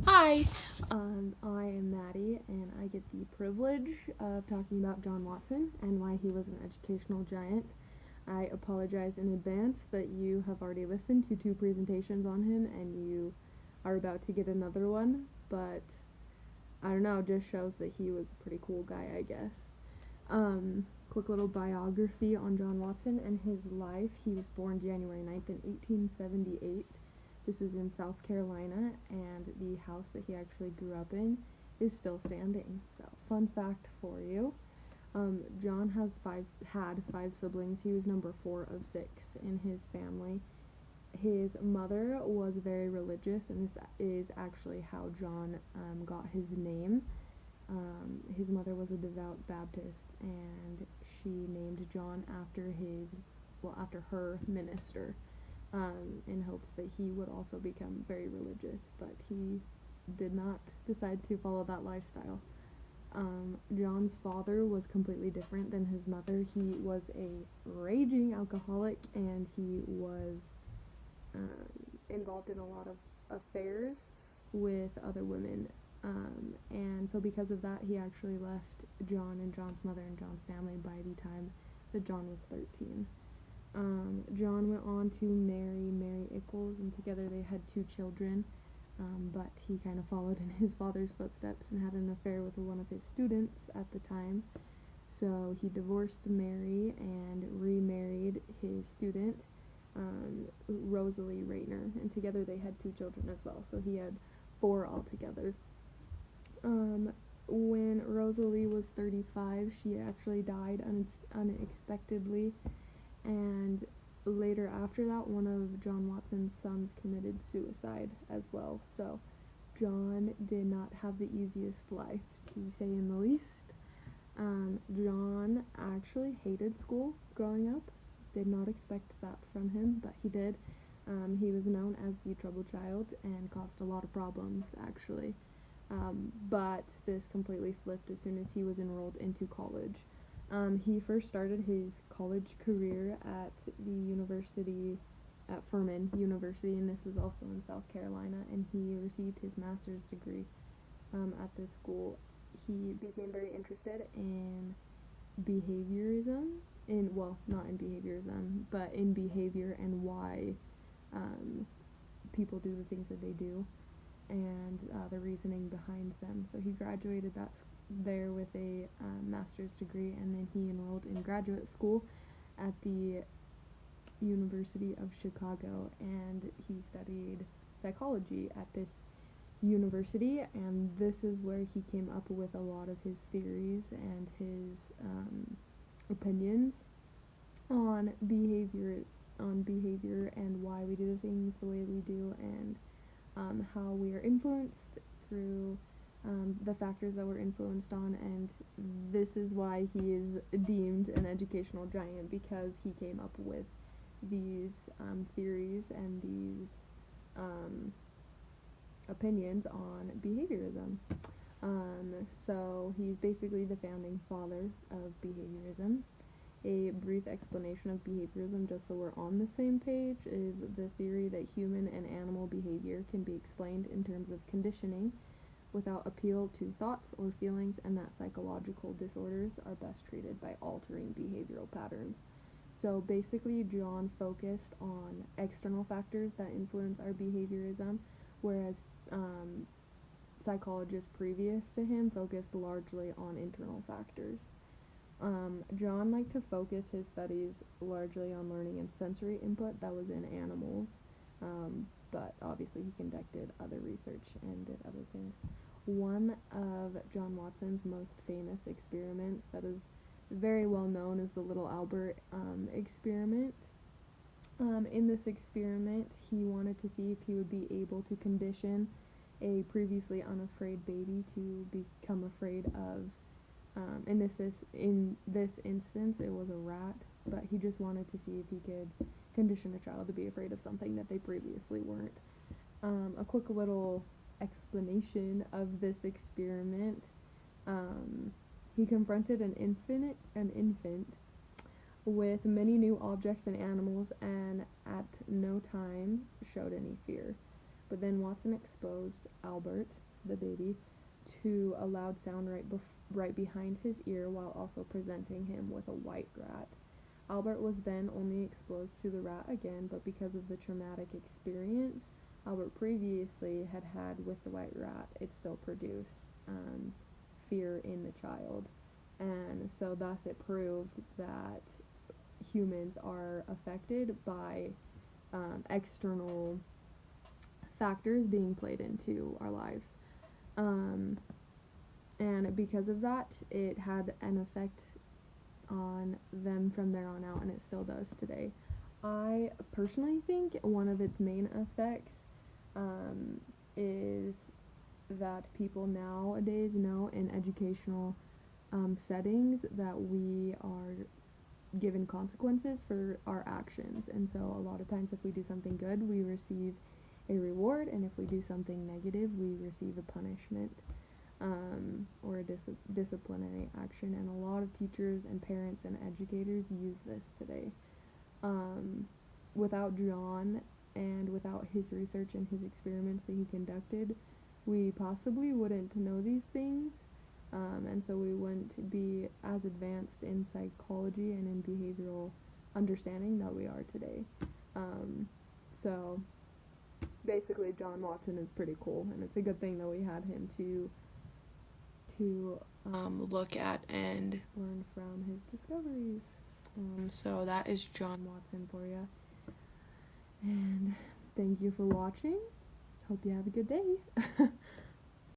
Hi, I am Maddie, and I get the privilege of talking about John Watson and why he was an educational giant. I apologize in advance that you have already listened to two presentations on him and you are about to get another one, but I don't know, just shows that he was a pretty cool guy, I guess. Quick little biography on John Watson and his life. He was born January 9th in 1878. This was in South Carolina, and the house that he actually grew up in is still standing. So, fun fact for you. John had five siblings. He was number four of six in his family. His mother was very religious, and this is actually how John got his name. His mother was a devout Baptist, and she named John after her minister, in hopes that he would also become very religious, but he did not decide to follow that lifestyle. John's father was completely different than his mother. He was a raging alcoholic, and he was involved in a lot of affairs with other women. And so, because of that, he actually left John and John's mother and John's family by the time that John was 13. John went on to marry Mary Ickles, and together they had two children. But he kind of followed in his father's footsteps and had an affair with one of his students at the time. So he divorced Mary and remarried his student, Rosalie Rayner, and together they had two children as well. So he had four altogether. Um, when Rosalie was 35, she actually died unexpectedly, and later after that, one of John Watson's sons committed suicide as well. So John did not have the easiest life, to say in the least. John actually hated school growing up. Did not expect that from him, but he did. He was known as the trouble child and caused a lot of problems, actually. But this completely flipped as soon as he was enrolled into college. He first started his college career at the university, at Furman University, and this was also in South Carolina, and he received his master's degree at this school. He became very interested in behaviorism, not in behaviorism, but in behavior and why people do the things that they do, and the reasoning behind them. So he graduated there with a master's degree, and then he enrolled in graduate school at the University of Chicago, and he studied psychology at this university, and this is where he came up with a lot of his theories and his opinions on behavior and why we do the things the way we do, and how we are influenced through the factors that we're influenced on. And this is why he is deemed an educational giant, because he came up with these theories and these opinions on behaviorism. So he's basically the founding father of behaviorism. A brief explanation of behaviorism, just so we're on the same page, is the theory that human and animal behavior can be explained in terms of conditioning without appeal to thoughts or feelings, and that psychological disorders are best treated by altering behavioral patterns. So basically, John focused on external factors that influence our behaviorism, whereas psychologists previous to him focused largely on internal factors. John liked to focus his studies largely on learning and sensory input that was in animals, but obviously he conducted other research and did other things. One of John Watson's most famous experiments that is very well known is the Little Albert experiment. In this experiment, he wanted to see if he would be able to condition a previously unafraid baby to become afraid of. In this instance, it was a rat, but he just wanted to see if he could condition a child to be afraid of something that they previously weren't. A quick little explanation of this experiment. He confronted an infant with many new objects and animals, and at no time showed any fear. But then Watson exposed Albert, the baby, to a loud sound right behind his ear while also presenting him with a white rat. Albert was then only exposed to the rat again, but because of the traumatic experience Albert previously had had with the white rat, it still produced fear in the child. And so thus it proved that humans are affected by external factors being played into our lives. Um, and because of that, it had an effect on them from there on out, and it still does today. I personally think one of its main effects is that people nowadays know in educational settings that we are given consequences for our actions. And so a lot of times if we do something good, we receive a reward, and if we do something negative, we receive a punishment or a disciplinary action. And a lot of teachers and parents and educators use this today. Without John and without his research and his experiments that he conducted, we possibly wouldn't know these things, and so we wouldn't be as advanced in psychology and in behavioral understanding that we are today. So basically, John Watson is pretty cool, and it's a good thing that we had him to look at and learn from his discoveries. So that is John Watson for you. And thank you for watching. Hope you have a good day.